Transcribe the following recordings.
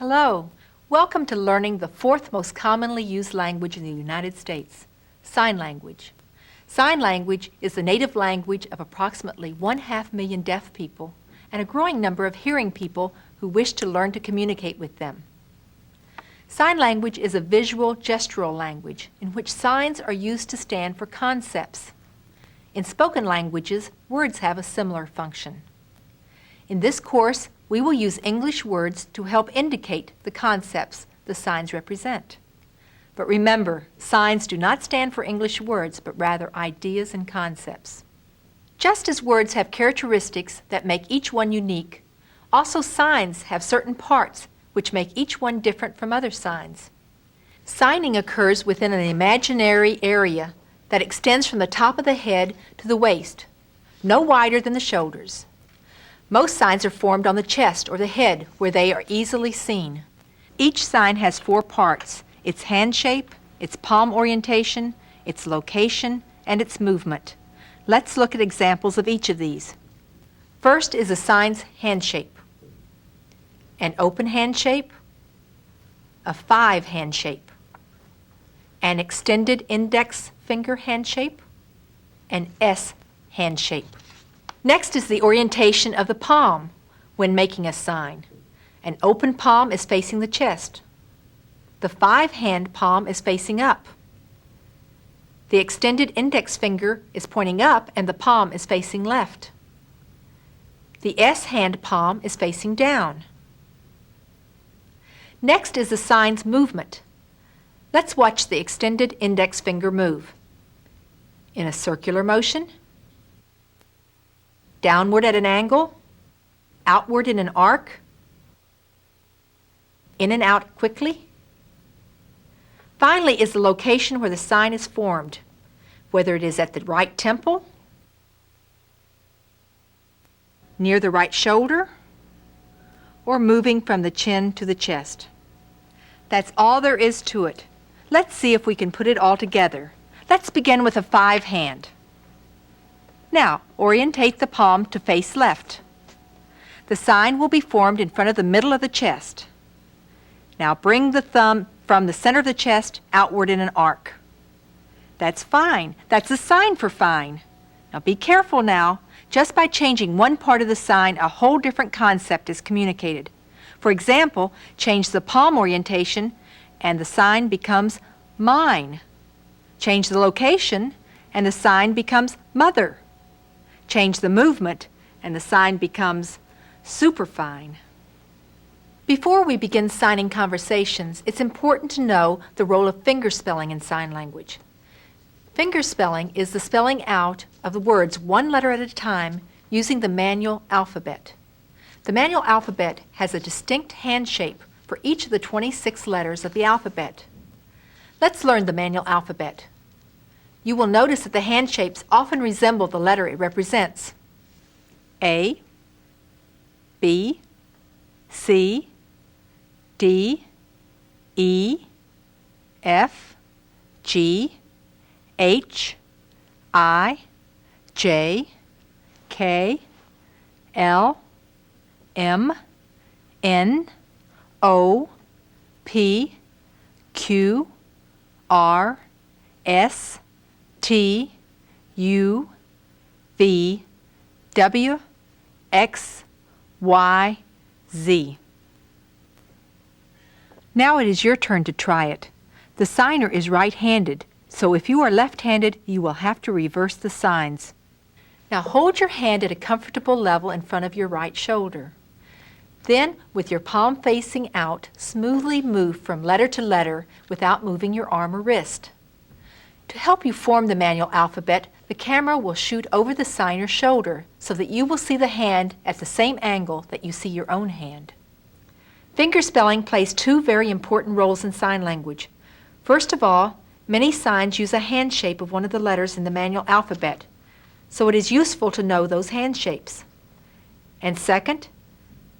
Hello. Welcome to learning the fourth most commonly used language in the United States, sign language. Sign language is the native language of approximately 1/2 million deaf people and a growing number of hearing people who wish to learn to communicate with them. Sign language is a visual gestural language in which signs are used to stand for concepts. In spoken languages, words have a similar function. In this course, we will use English words to help indicate the concepts the signs represent. But remember, signs do not stand for English words, but rather ideas and concepts. Just as words have characteristics that make each one unique, also signs have certain parts which make each one different from other signs. Signing occurs within an imaginary area that extends from the top of the head to the waist, no wider than the shoulders. Most signs are formed on the chest or the head where they are easily seen. Each sign has 4 parts: its hand shape, its palm orientation, its location, and its movement. Let's look at examples of each of these. First is a sign's hand shape. An open hand shape, a 5 hand shape, an extended index finger hand shape, an S hand shape. Next is the orientation of the palm when making a sign. An open palm is facing the chest. The 5-hand palm is facing up. The extended index finger is pointing up and the palm is facing left. The S-hand palm is facing down. Next is the sign's movement. Let's watch the extended index finger move. In a circular motion, downward at an angle, outward in an arc, in and out quickly. Finally is the location where the sign is formed, whether it is at the right temple, near the right shoulder, or moving from the chin to the chest. That's all there is to it. Let's see if we can put it all together. Let's begin with a 5-hand. Now, orientate the palm to face left. The sign will be formed in front of the middle of the chest. Now bring the thumb from the center of the chest outward in an arc. That's fine. That's a sign for fine. Now be careful now. Just by changing one part of the sign, a whole different concept is communicated. For example, change the palm orientation and the sign becomes mine. Change the location and the sign becomes mother. Change the movement and the sign becomes superfine. Before we begin signing conversations, it's important to know the role of fingerspelling in sign language. Fingerspelling is the spelling out of the words one letter at a time using the manual alphabet. The manual alphabet has a distinct hand shape for each of the 26 letters of the alphabet. Let's learn the manual alphabet. You will notice that the hand shapes often resemble the letter it represents. A, B, C, D, E, F, G, H, I, J, K, L, M, N, O, P, Q, R, S, T, U, V, W, X, Y, Z. Now it is your turn to try it. The signer is right-handed, so if you are left-handed, you will have to reverse the signs. Now hold your hand at a comfortable level in front of your right shoulder. Then, with your palm facing out, smoothly move from letter to letter without moving your arm or wrist. To help you form the manual alphabet, the camera will shoot over the signer's shoulder so that you will see the hand at the same angle that you see your own hand. Fingerspelling plays 2 very important roles in sign language. First of all, many signs use a hand shape of one of the letters in the manual alphabet, so it is useful to know those hand shapes. And second,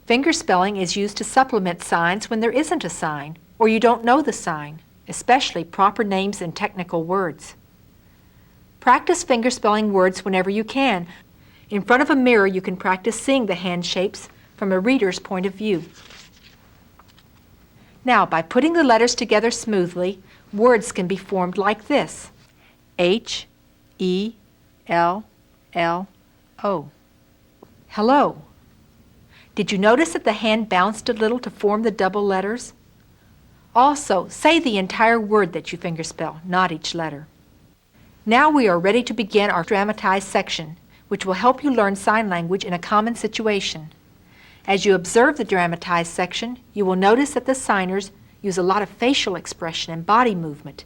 fingerspelling is used to supplement signs when there isn't a sign or you don't know the sign, especially proper names and technical words. Practice fingerspelling words whenever you can. In front of a mirror, you can practice seeing the hand shapes from a reader's point of view. Now, by putting the letters together smoothly, words can be formed like this: H-E-L-L-O. Hello. Did you notice that the hand bounced a little to form the double letters? Also, say the entire word that you fingerspell, not each letter. Now we are ready to begin our dramatized section, which will help you learn sign language in a common situation. As you observe the dramatized section, you will notice that the signers use a lot of facial expression and body movement.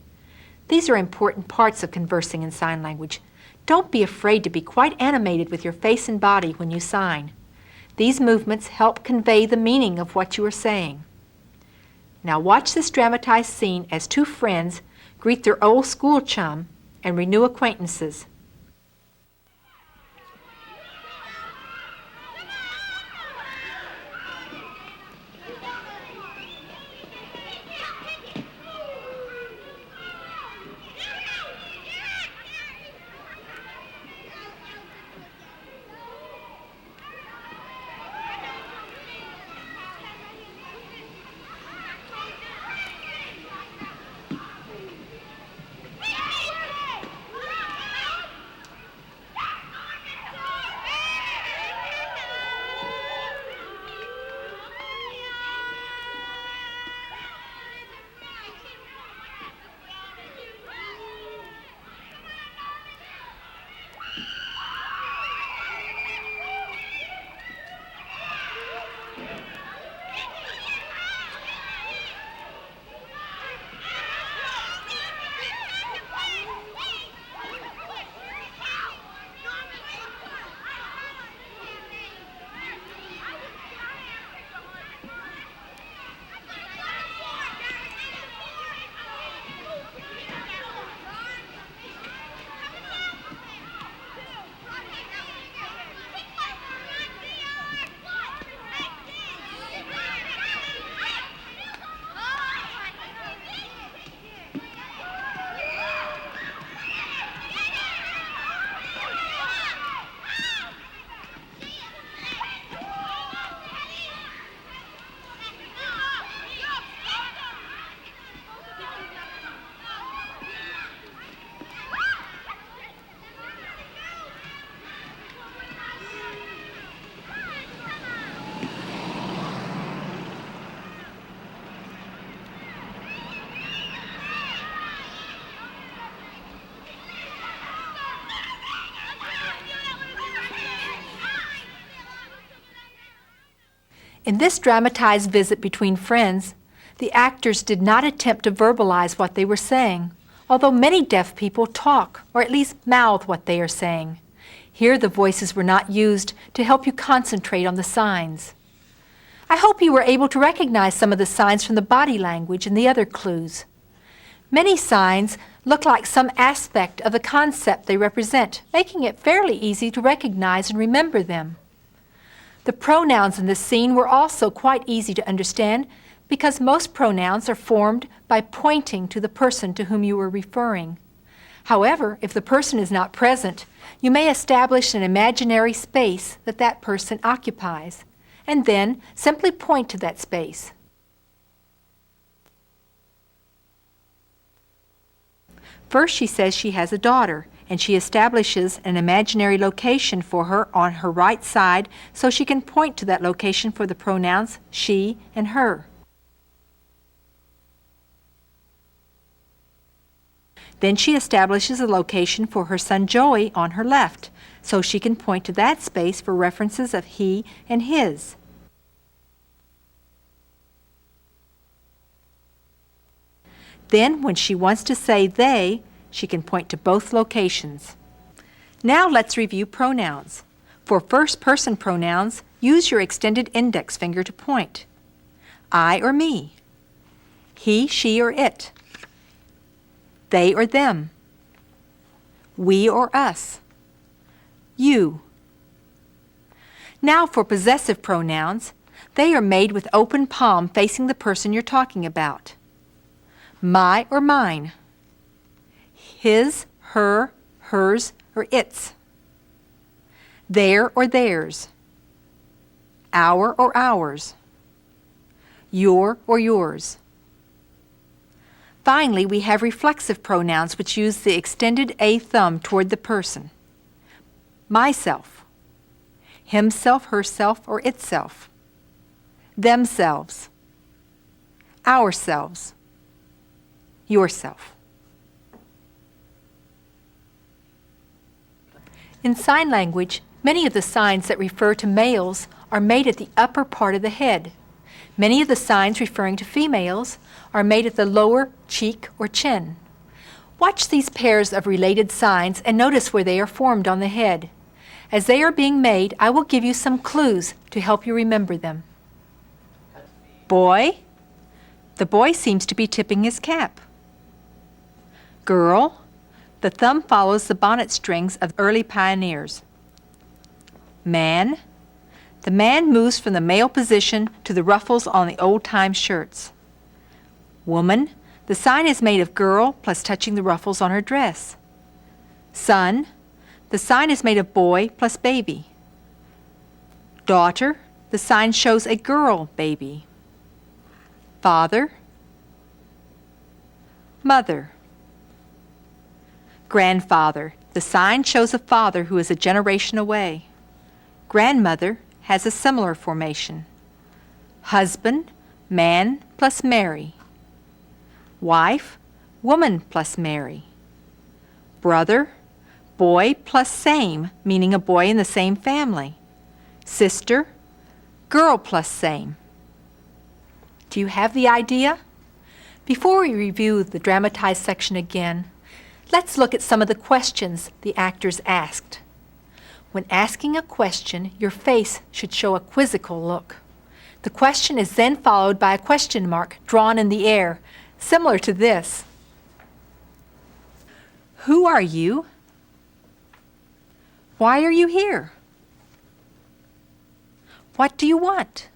These are important parts of conversing in sign language. Don't be afraid to be quite animated with your face and body when you sign. These movements help convey the meaning of what you are saying. Now watch this dramatized scene as two friends greet their old school chum and renew acquaintances. In this dramatized visit between friends, the actors did not attempt to verbalize what they were saying, although many deaf people talk, or at least mouth what they are saying. Here the voices were not used to help you concentrate on the signs. I hope you were able to recognize some of the signs from the body language and the other clues. Many signs look like some aspect of the concept they represent, making it fairly easy to recognize and remember them. The pronouns in this scene were also quite easy to understand because most pronouns are formed by pointing to the person to whom you are referring. However, if the person is not present, you may establish an imaginary space that that person occupies, and then simply point to that space. First, she says she has a daughter, and she establishes an imaginary location for her on her right side so she can point to that location for the pronouns she and her. Then she establishes a location for her son Joey on her left so she can point to that space for references of he and his. Then, when she wants to say they, she can point to both locations. Now let's review pronouns. For first-person pronouns, use your extended index finger to point. I or me. He, she, or it. They or them. We or us. You. Now for possessive pronouns, they are made with open palm facing the person you're talking about. My or mine. His, her, hers, or its. Their or theirs. Our or ours. Your or yours. Finally, we have reflexive pronouns which use the extended A thumb toward the person. Myself, himself, herself, or itself. Themselves, ourselves, yourself. In sign language, many of the signs that refer to males are made at the upper part of the head. Many of the signs referring to females are made at the lower cheek or chin. Watch these pairs of related signs and notice where they are formed on the head. As they are being made, I will give you some clues to help you remember them. Boy, the boy seems to be tipping his cap. Girl, the thumb follows the bonnet strings of early pioneers. Man, the man moves from the male position to the ruffles on the old-time shirts. Woman, the sign is made of girl plus touching the ruffles on her dress. Son, the sign is made of boy plus baby. Daughter, the sign shows a girl baby. Father, mother. Grandfather, the sign shows a father who is a generation away. Grandmother has a similar formation. Husband, man plus Mary. Wife, woman plus Mary. Brother, boy plus same, meaning a boy in the same family. Sister, girl plus same. Do you have the idea? Before we review the dramatized section again, let's look at some of the questions the actors asked. When asking a question, your face should show a quizzical look. The question is then followed by a question mark drawn in the air, similar to this. Who are you? Why are you here? What do you want?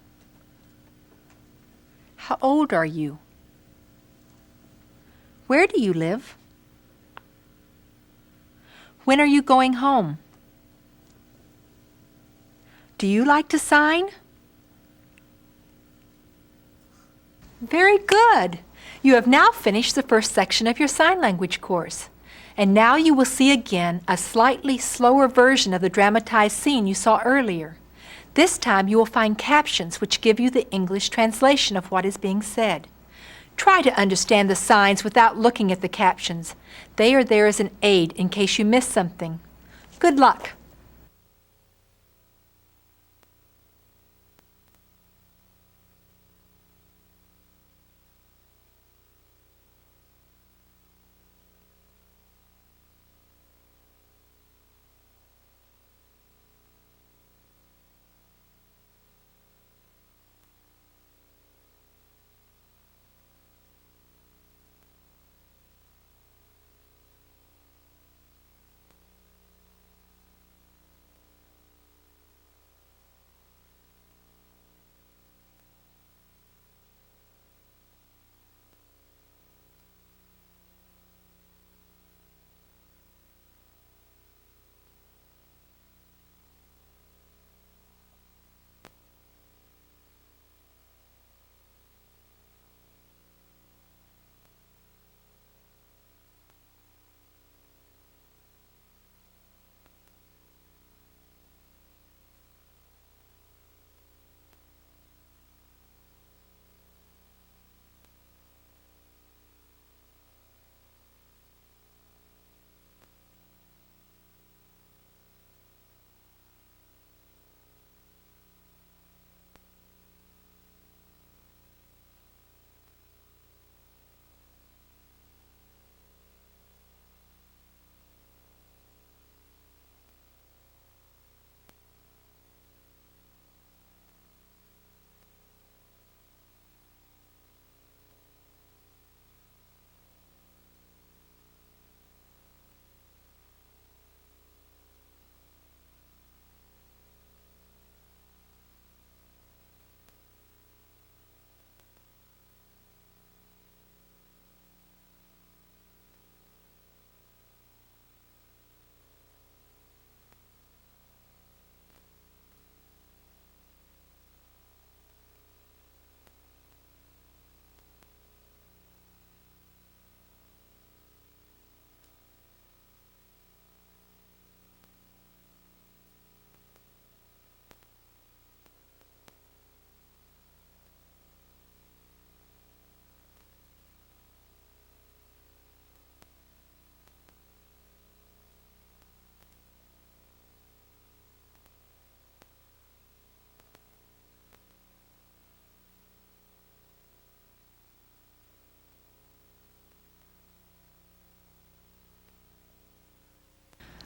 How old are you? Where do you live? When are you going home? Do you like to sign? Very good. You have now finished the first section of your sign language course. And now you will see again a slightly slower version of the dramatized scene you saw earlier. This time you will find captions which give you the English translation of what is being said. Try to understand the signs without looking at the captions. They are there as an aid in case you miss something. Good luck.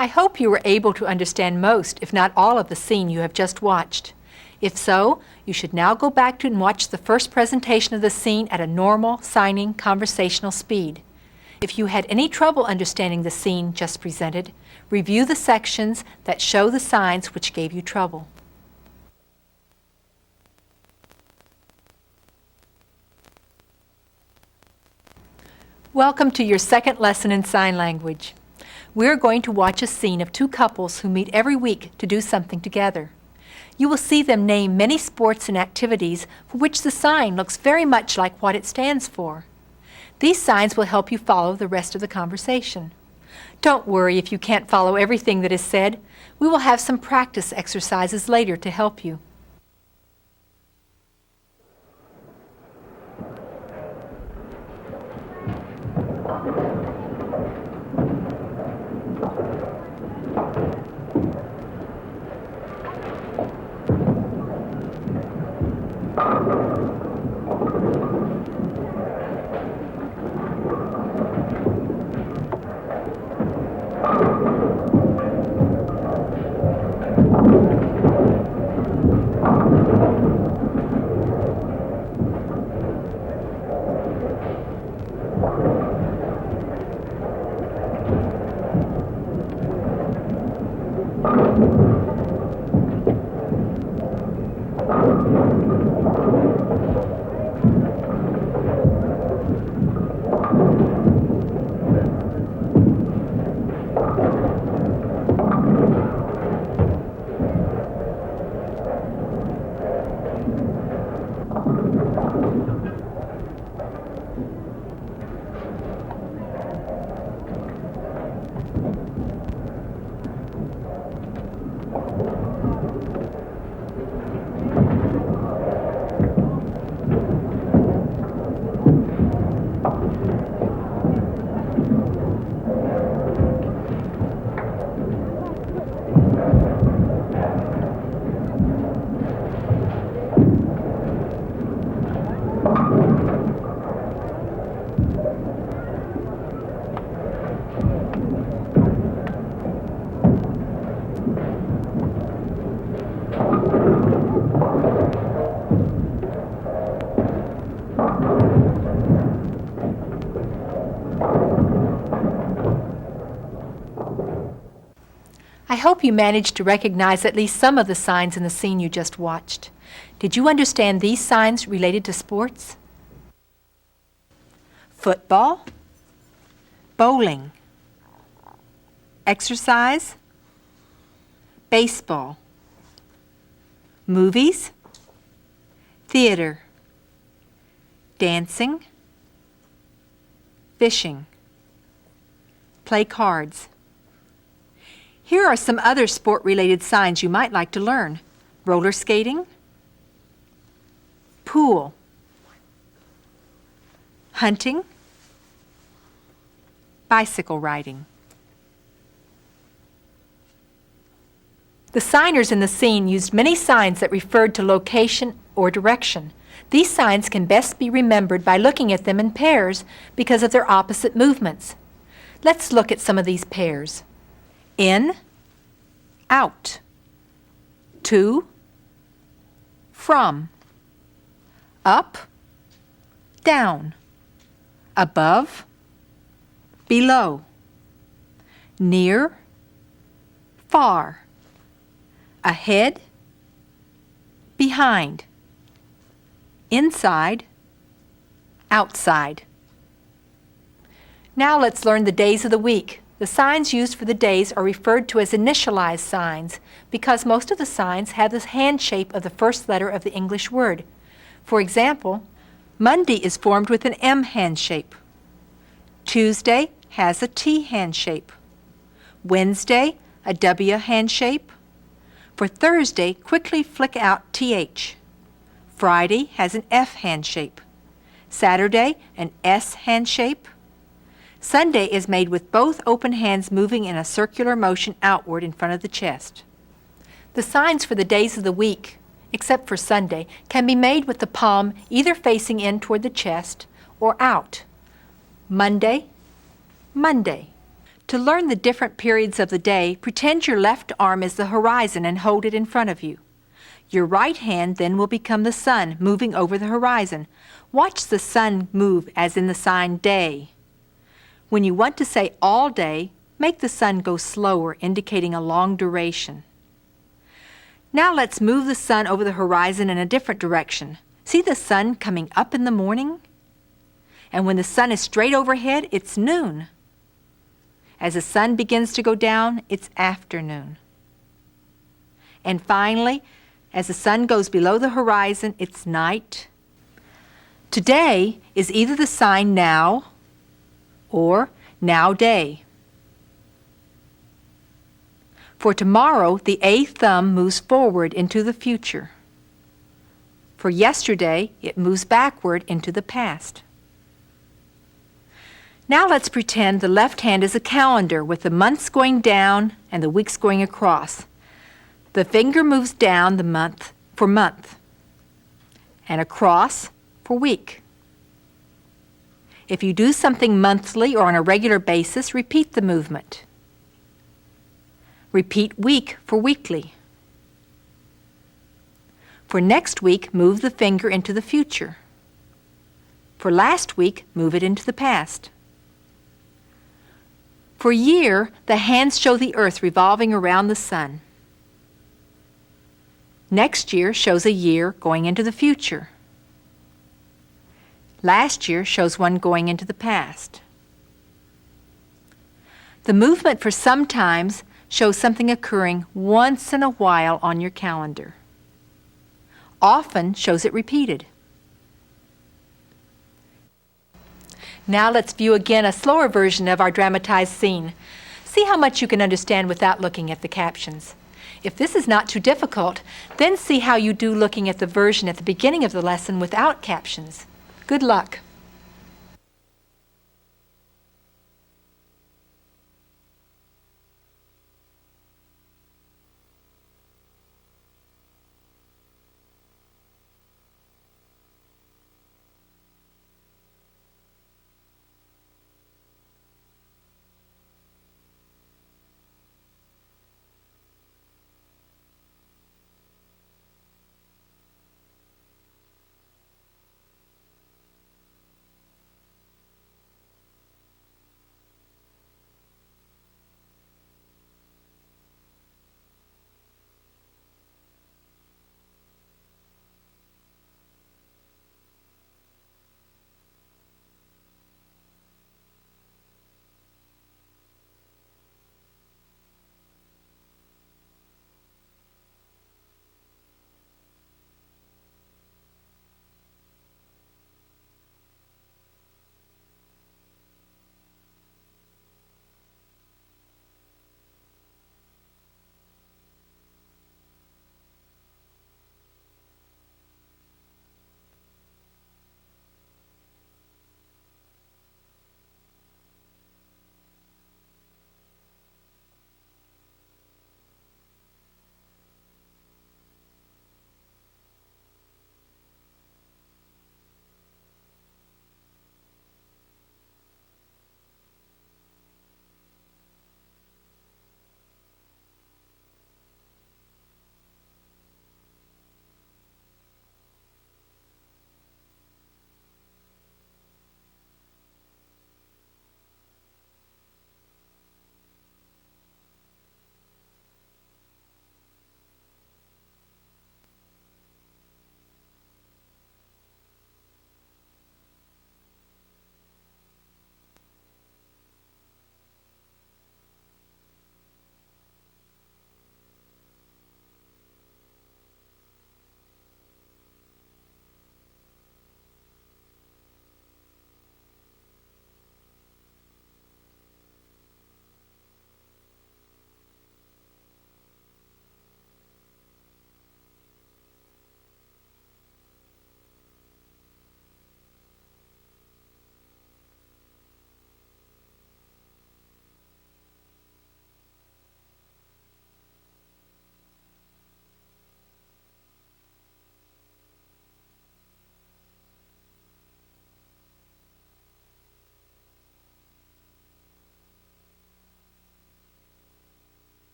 I hope you were able to understand most, if not all, of the scene you have just watched. If so, you should now go back to and watch the first presentation of the scene at a normal, signing, conversational speed. If you had any trouble understanding the scene just presented, review the sections that show the signs which gave you trouble. Welcome to your second lesson in sign language. We're going to watch a scene of two couples who meet every week to do something together. You will see them name many sports and activities for which the sign looks very much like what it stands for. These signs will help you follow the rest of the conversation. Don't worry if you can't follow everything that is said. We will have some practice exercises later to help you. I hope you managed to recognize at least some of the signs in the scene you just watched. Did you understand these signs related to sports? Football, bowling, exercise, baseball, movies, theater, dancing, fishing, play cards. Here are some other sport-related signs you might like to learn. Roller skating, pool, hunting, bicycle riding. The signers in the scene used many signs that referred to location or direction. These signs can best be remembered by looking at them in pairs because of their opposite movements. Let's look at some of these pairs. In, out, to, from, up, down, above, below, near, far, ahead, behind, inside, outside. Now let's learn the days of the week. The signs used for the days are referred to as initialized signs because most of the signs have the hand shape of the first letter of the English word. For example, Monday is formed with an M hand shape. Tuesday has a T hand shape. Wednesday, a W hand shape. For Thursday, quickly flick out TH. Friday has an F hand shape. Saturday, an S hand shape. Sunday is made with both open hands moving in a circular motion outward in front of the chest. The signs for the days of the week, except for Sunday, can be made with the palm either facing in toward the chest or out. Monday, Monday. To learn the different periods of the day, pretend your left arm is the horizon and hold it in front of you. Your right hand then will become the sun, moving over the horizon. Watch the sun move as in the sign day. When you want to say all day, make the sun go slower, indicating a long duration. Now let's move the sun over the horizon in a different direction. See the sun coming up in the morning? And when the sun is straight overhead, it's noon. As the sun begins to go down, it's afternoon. And finally, as the sun goes below the horizon, it's night. Today is either the sign now or now day. For tomorrow, the A thumb moves forward into the future. For yesterday, it moves backward into the past. Now let's pretend the left hand is a calendar with the months going down and the weeks going across. The finger moves down the month for month and across for week. If you do something monthly or on a regular basis, repeat the movement. Repeat week for weekly. For next week, move the finger into the future. For last week, move it into the past. For year, the hands show the earth revolving around the sun. Next year shows a year going into the future. Last year shows one going into the past. The movement for sometimes shows something occurring once in a while on your calendar. Often shows it repeated. Now let's view again a slower version of our dramatized scene. See how much you can understand without looking at the captions. If this is not too difficult, then see how you do looking at the version at the beginning of the lesson without captions. Good luck.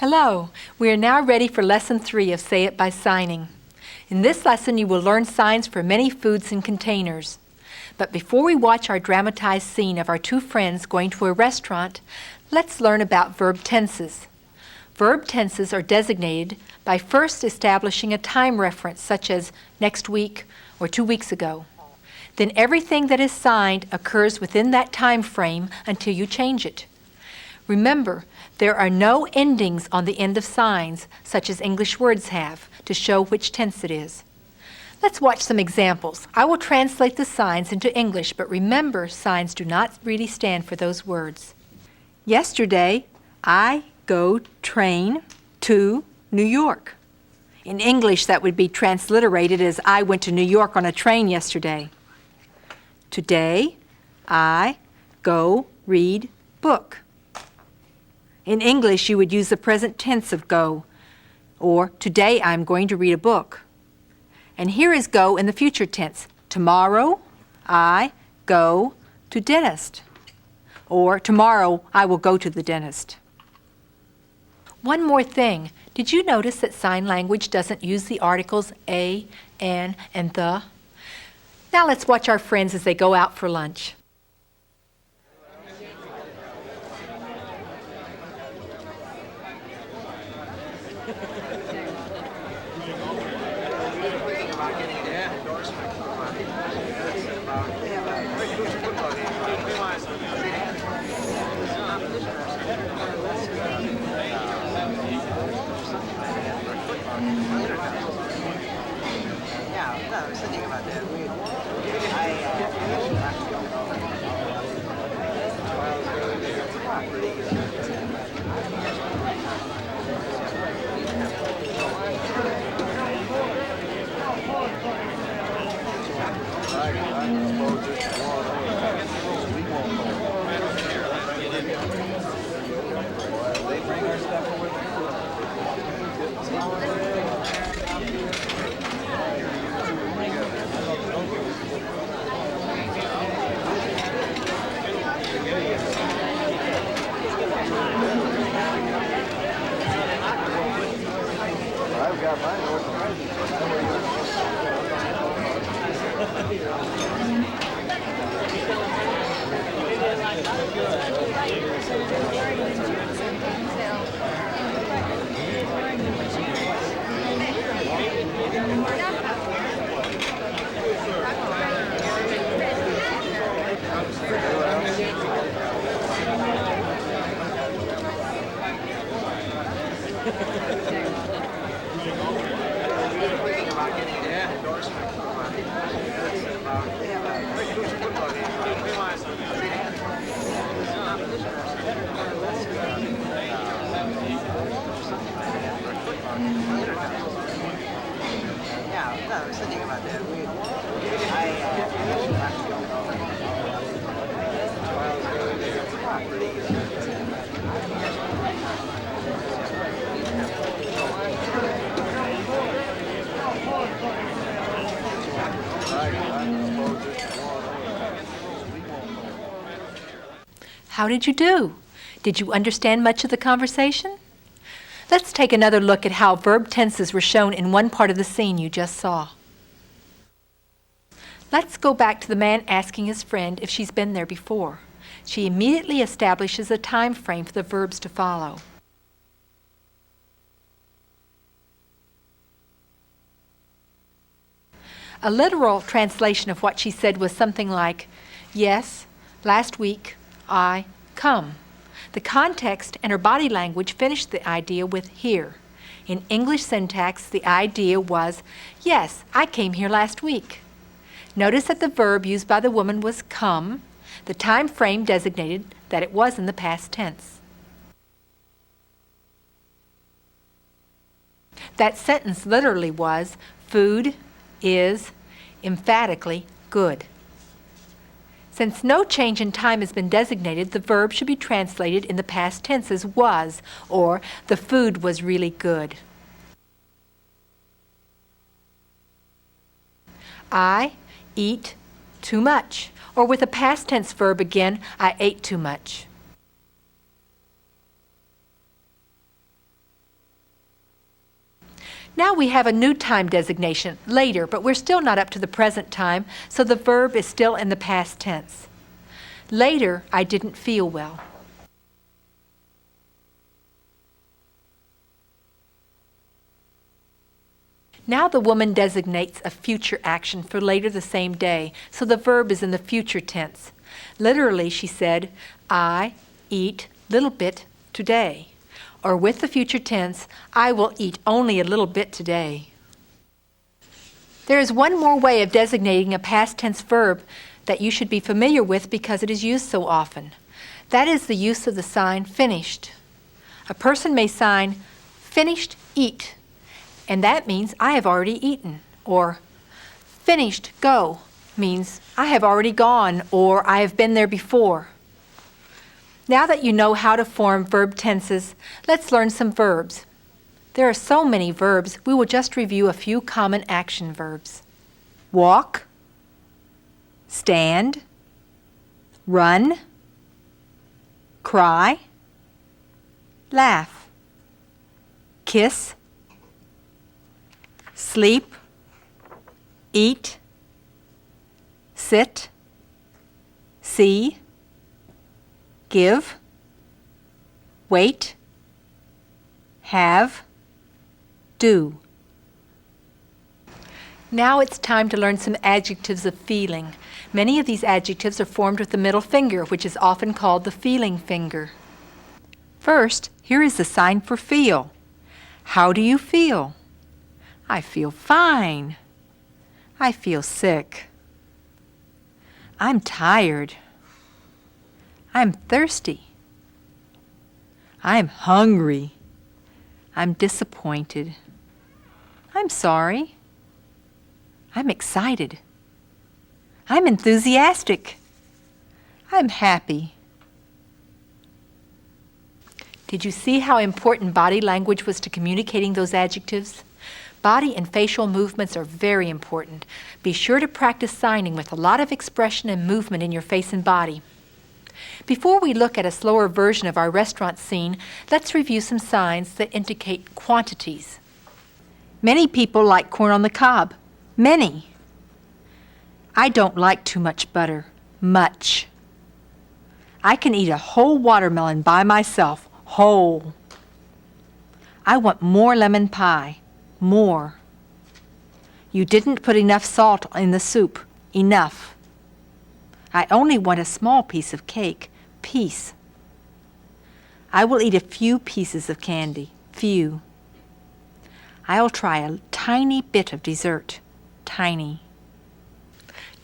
Hello, we are now ready for Lesson 3 of Say It by Signing. In this lesson you will learn signs for many foods and containers. But before we watch our dramatized scene of our two friends going to a restaurant, let's learn about verb tenses. Verb tenses are designated by first establishing a time reference such as next week or 2 weeks ago. Then everything that is signed occurs within that time frame until you change it. Remember, there are no endings on the end of signs, such as English words have, to show which tense it is. Let's watch some examples. I will translate the signs into English, but remember, signs do not really stand for those words. Yesterday, I go train to New York. In English, that would be transliterated as I went to New York on a train yesterday. Today, I go read book. In English, you would use the present tense of go, or today I'm going to read a book. And here is go in the future tense. Tomorrow, I go to dentist. Or tomorrow, I will go to the dentist. One more thing. Did you notice that sign language doesn't use the articles a, an, and the? Now let's watch our friends as they go out for lunch. I was thinking about that. They bring our stuff over there. I've got mine I was thinking about that. How did you do? Did you understand much of the conversation? Let's take another look at how verb tenses were shown in one part of the scene you just saw. Let's go back to the man asking his friend if she's been there before. She immediately establishes a time frame for the verbs to follow. A literal translation of what she said was something like, yes, last week, I come. The context and her body language finished the idea with here. In English syntax, the idea was, yes, I came here last week. Notice that the verb used by the woman was come. The time frame designated that it was in the past tense. That sentence literally was, food is emphatically good. Since no change in time has been designated, the verb should be translated in the past tense as was, or the food was really good. I eat too much, or with a past tense verb again, I ate too much. Now we have a new time designation, later, but we're still not up to the present time, so the verb is still in the past tense. Later, I didn't feel well. Now the woman designates a future action for later the same day, so the verb is in the future tense. Literally, she said, I eat little bit today. Or with the future tense, I will eat only a little bit today. There is one more way of designating a past tense verb that you should be familiar with because it is used so often. That is the use of the sign finished. A person may sign finished eat, and that means I have already eaten. Or finished go means I have already gone or I have been there before. Now that you know how to form verb tenses, let's learn some verbs. There are so many verbs, we will just review a few common action verbs. Walk, stand, run, cry, laugh, kiss, sleep, eat, sit, see, give, wait, have, do. Now it's time to learn some adjectives of feeling. Many of these adjectives are formed with the middle finger, which is often called the feeling finger. First, here is the sign for feel. How do you feel? I feel fine. I feel sick. I'm tired. I'm thirsty. I'm hungry. I'm disappointed. I'm sorry. I'm excited. I'm enthusiastic. I'm happy. Did you see how important body language was to communicating those adjectives? Body and facial movements are very important. Be sure to practice signing with a lot of expression and movement in your face and body. Before we look at a slower version of our restaurant scene, let's review some signs that indicate quantities. Many people like corn on the cob. Many. I don't like too much butter. Much. I can eat a whole watermelon by myself. Whole. I want more lemon pie. More. You didn't put enough salt in the soup. Enough. I only want a small piece of cake. Piece. I will eat a few pieces of candy. Few. I'll try a tiny bit of dessert. Tiny.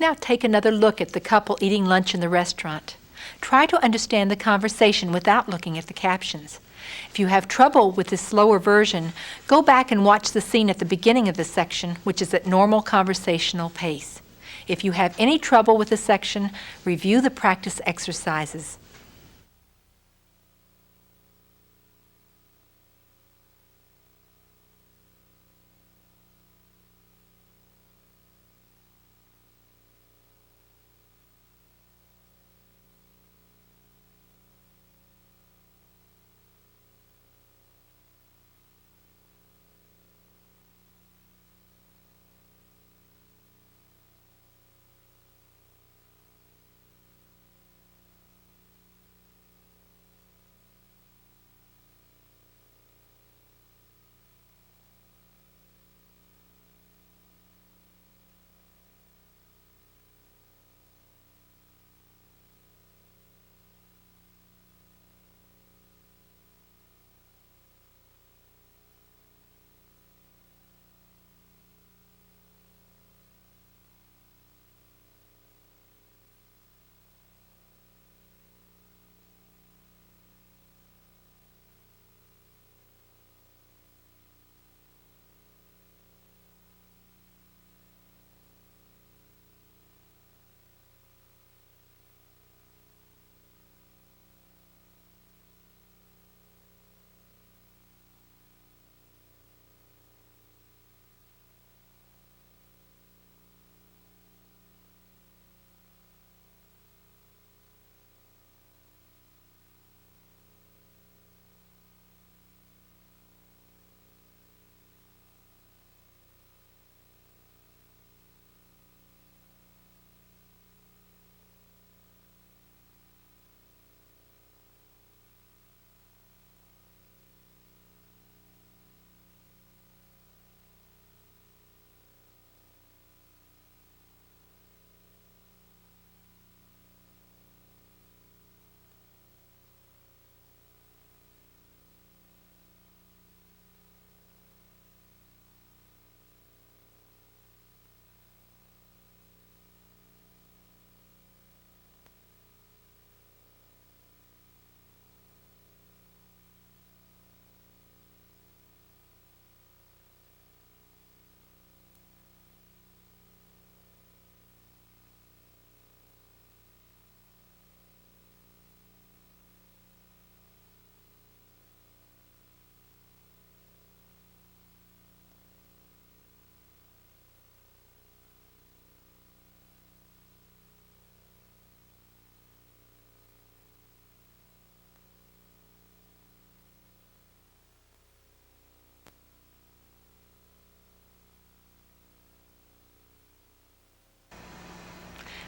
Now take another look at the couple eating lunch in the restaurant. Try to understand the conversation without looking at the captions. If you have trouble with this slower version, go back and watch the scene at the beginning of the section, which is at normal conversational pace. If you have any trouble with the section, review the practice exercises.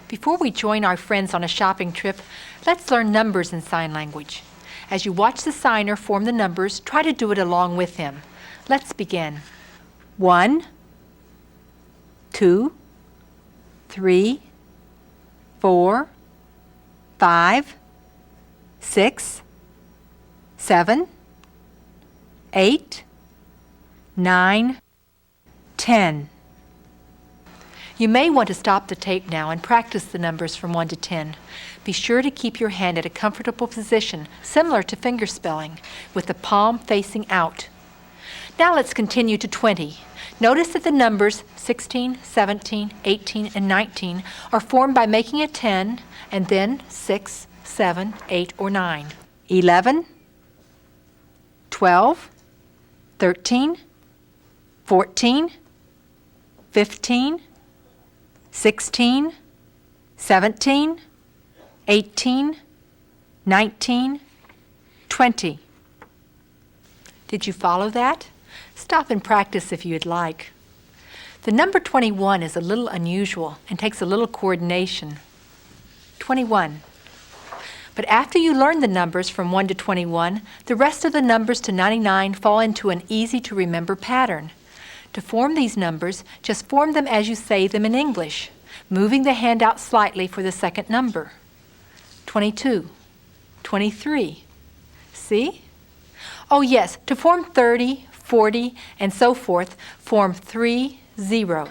Before we join our friends on a shopping trip, let's learn numbers in sign language. As you watch the signer form the numbers, try to do it along with him. Let's begin. 1, 2, 3, 4, 5, 6, 7, 8, 9, 10. You may want to stop the tape now and practice the numbers from 1 to 10. Be sure to keep your hand at a comfortable position, similar to fingerspelling, with the palm facing out. Now let's continue to 20. Notice that the numbers 16, 17, 18, and 19 are formed by making a 10 and then 6, 7, 8, or 9. 11, 12, 13, 14, 15, 16, 17, 18, 19, 20. Did you follow that? Stop and practice if you'd like. The number 21 is a little unusual and takes a little coordination. 21. But after you learn the numbers from 1 to 21, the rest of the numbers to 99 fall into an easy-to-remember pattern. To form these numbers, just form them as you say them in English, moving the hand out slightly for the second number. 22, 23. See? Oh yes, to form 30, 40, and so forth, form 3, 0,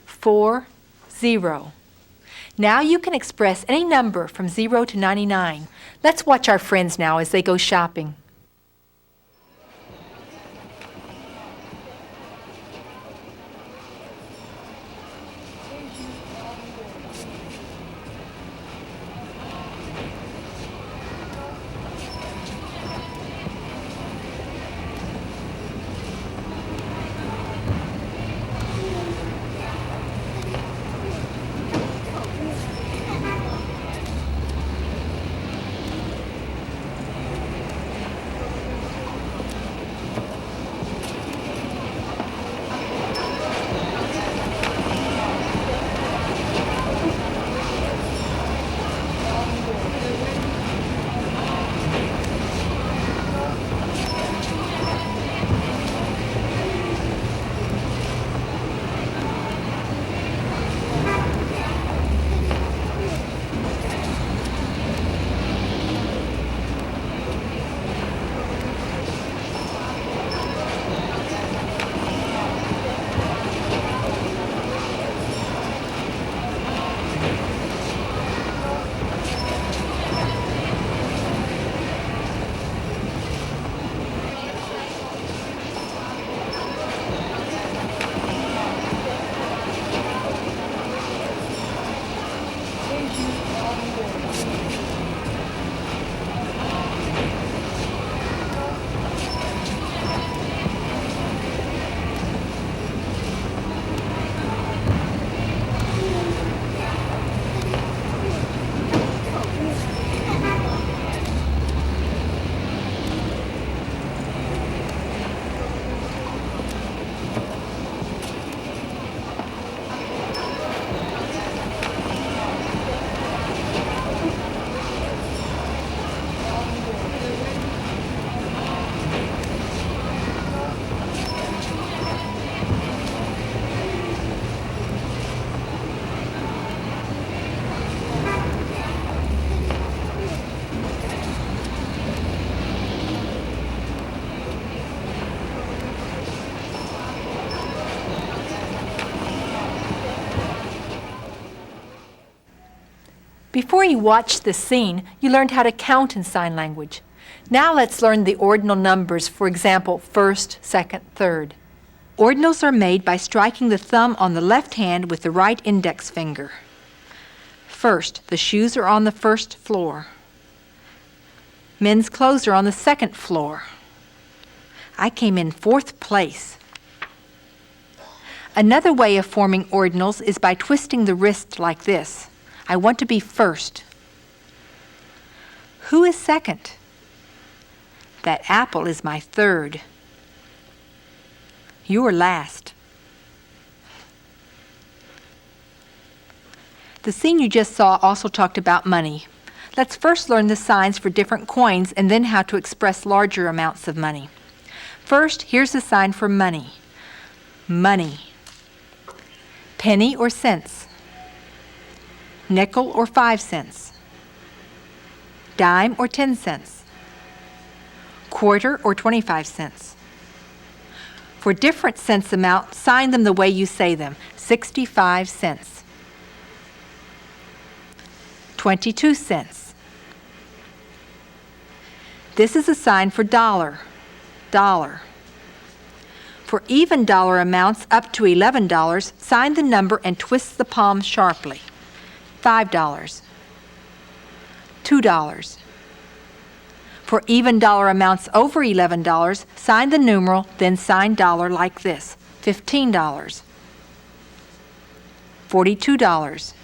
4, 0. Now you can express any number from 0 to 99. Let's watch our friends now as they go shopping. Before you watched this scene, you learned how to count in sign language. Now let's learn the ordinal numbers, for example, first, second, third. Ordinals are made by striking the thumb on the left hand with the right index finger. First, the shoes are on the first floor. Men's clothes are on the second floor. I came in 4th place. Another way of forming ordinals is by twisting the wrist like this. I want to be first. Who is second? That apple is my third. You're last. The scene you just saw also talked about money. Let's first learn the signs for different coins and then how to express larger amounts of money. First, here's the sign for money. Money. Penny or cents. Nickel or 5 cents. Dime or 10 cents. Quarter or 25 cents. For different cents amount, sign them the way you say them. 65 cents. 22 cents. This is a sign for dollar. Dollar. For even dollar amounts up to $11, sign the number and twist the palm sharply. $5. $2. For even dollar amounts over $11, sign the numeral, then sign dollar like this. $15. $42.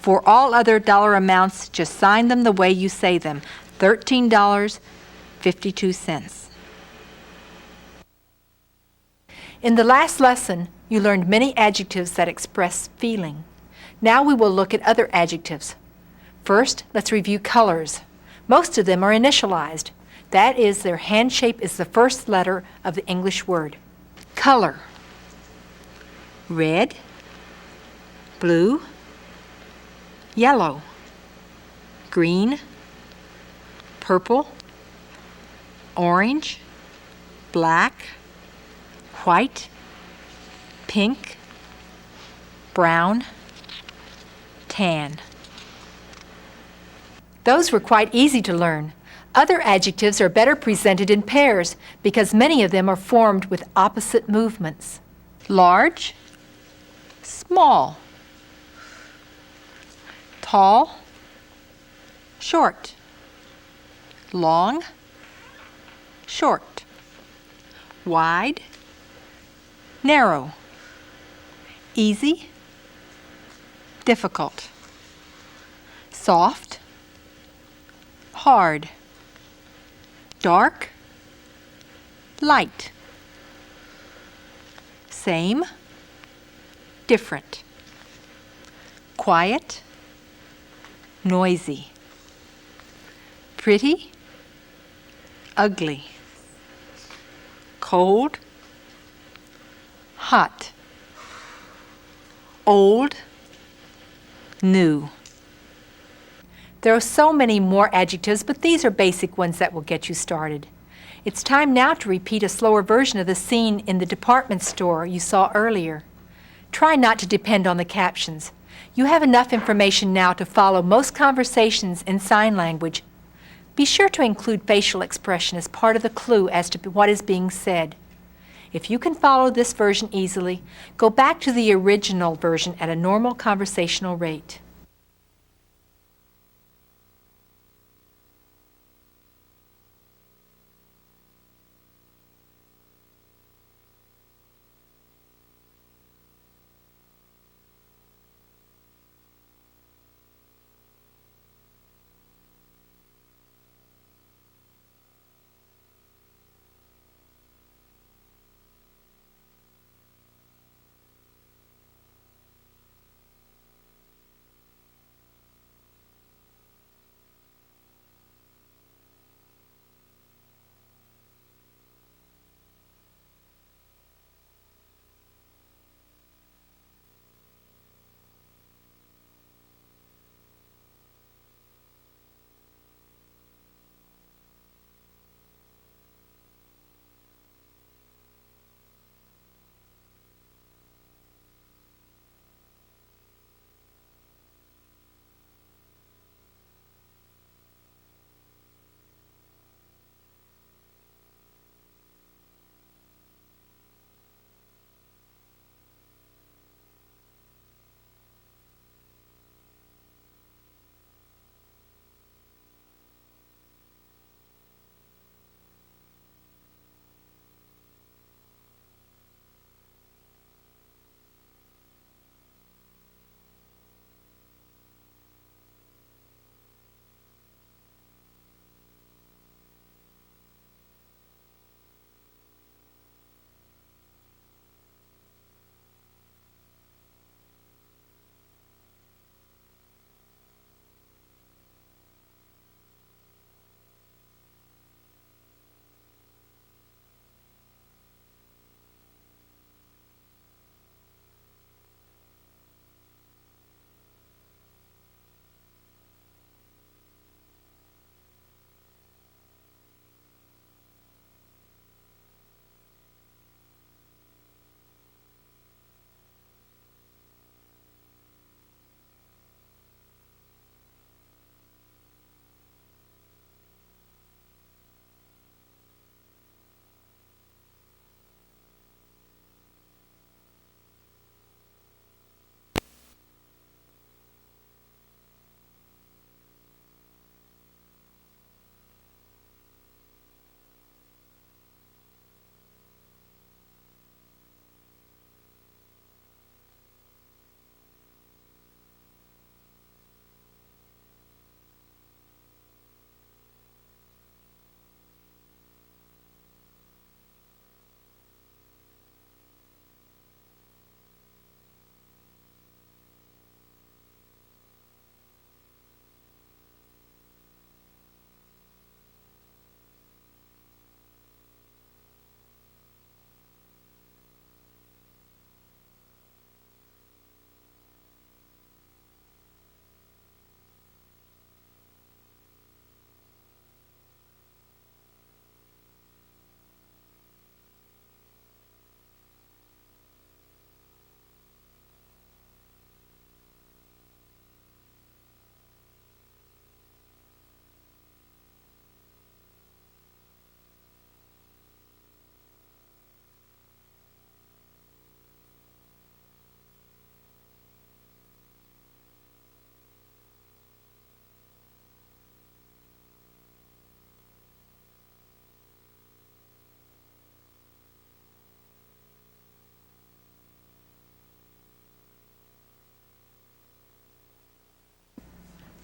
For all other dollar amounts, just sign them the way you say them. $13.52. In the last lesson, you learned many adjectives that express feeling. Now we will look at other adjectives. First, let's review colors. Most of them are initialized. That is, their hand shape is the first letter of the English word. Color. Red, blue, yellow, green, purple, orange, black, white, pink, brown, tan. Those were quite easy to learn. Other adjectives are better presented in pairs because many of them are formed with opposite movements. Large, small, tall, short, long, short, wide, narrow, easy, difficult, soft, hard, dark, light, same, different, quiet, noisy, pretty, ugly, cold, hot, old, new. There are so many more adjectives, but these are basic ones that will get you started. It's time now to repeat a slower version of the scene in the department store you saw earlier. Try not to depend on the captions. You have enough information now to follow most conversations in sign language. Be sure to include facial expression as part of the clue as to what is being said. If you can follow this version easily, go back to the original version at a normal conversational rate.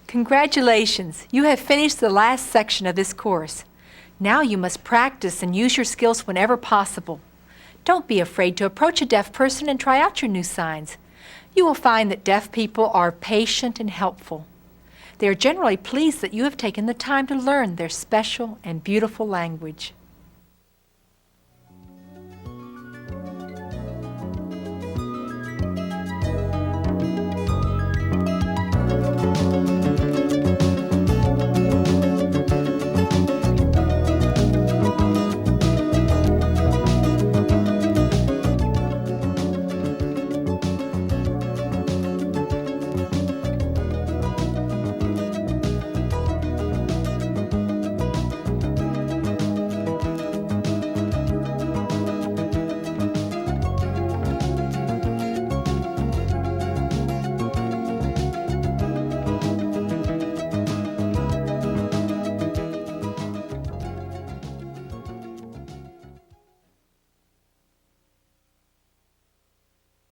Congratulations! You have finished the last section of this course. Now you must practice and use your skills whenever possible. Don't be afraid to approach a deaf person and try out your new signs. You will find that deaf people are patient and helpful. They are generally pleased that you have taken the time to learn their special and beautiful language.